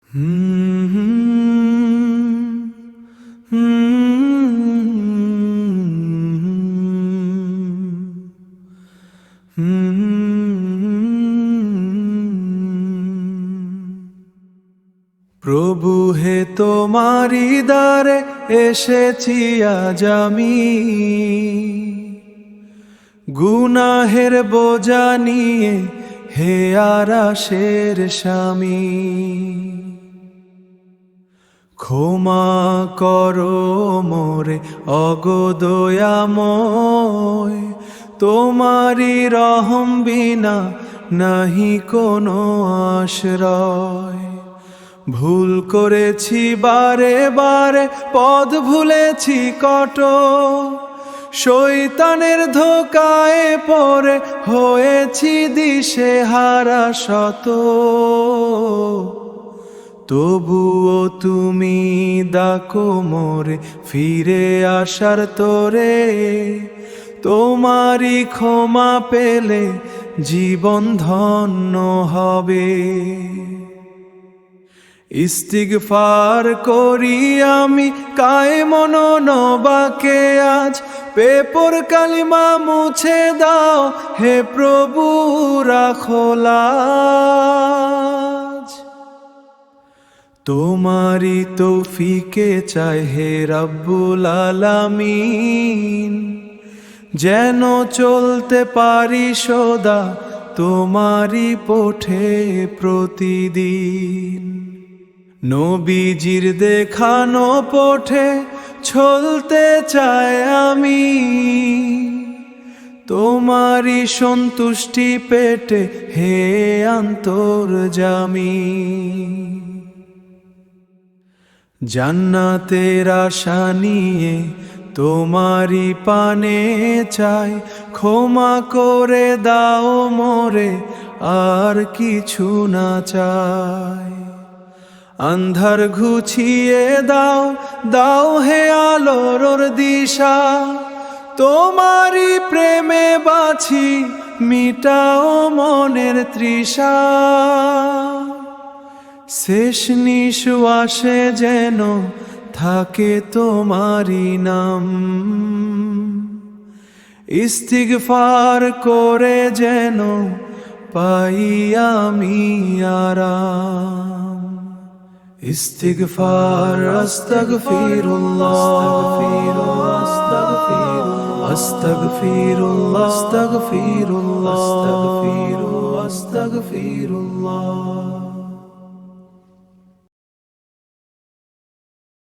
প্রভু হে তোমারি দ্বারে এসেছি আজ আমি, গুনাহের বোঝা নিয়ে হে আরাশের স্বামী। ক্ষমা করো মোরে অগদয়াময়, তোমারি রহম বিনা নাহি কোনো আশ্রয়। ভুল করেছি বারে বারে, পথ ভুলেছি কত, শয়তানের ধোকায় পড়ে হয়েছি দিশেহারা শত। তবুও তুমি ডাকো মোরে ফিরে আসার তোরে, তোমারি ক্ষমা পেলে জীবন ধন্য হবে। ইস্তিগফার করি আমি কায়ে মনো নবাকে আজ, পেপর কালিমা মুছে দাও হে প্রভু রাখো লাজ। তোমারি তৌফিকে চাই হে রব্বুল আলামিন, যেন চলতে পারি সদা তোমারি পথে প্রতিদিন। নবীজির দেখানো পথে চলতে চাই আমি, তোমারি সন্তুষ্টি পেটে হে অন্তর্যামী। জান্নাতের আশা নিয়ে তোমারি পানে চাই, ক্ষমা করে দাও মোরে আর কিছু না চাই। আন্ধার ঘুচিয়ে দাও, দাও হে আলোর দিশা, তোমারি প্রেমে বাছি মিটাও মনের তৃষা। শেষ নিঃশ্বাসে যেন থাকে তোমারি নাম, ইস্তিগফার করে যেন পাই আমি আরাম। ইস্তিগফার আস্তাগফিরুল্লাহ, আস্তাগফিরুল্লাহ, আস্তাগফিরুল্লাহ, আস্তাগফিরুল্লাহ।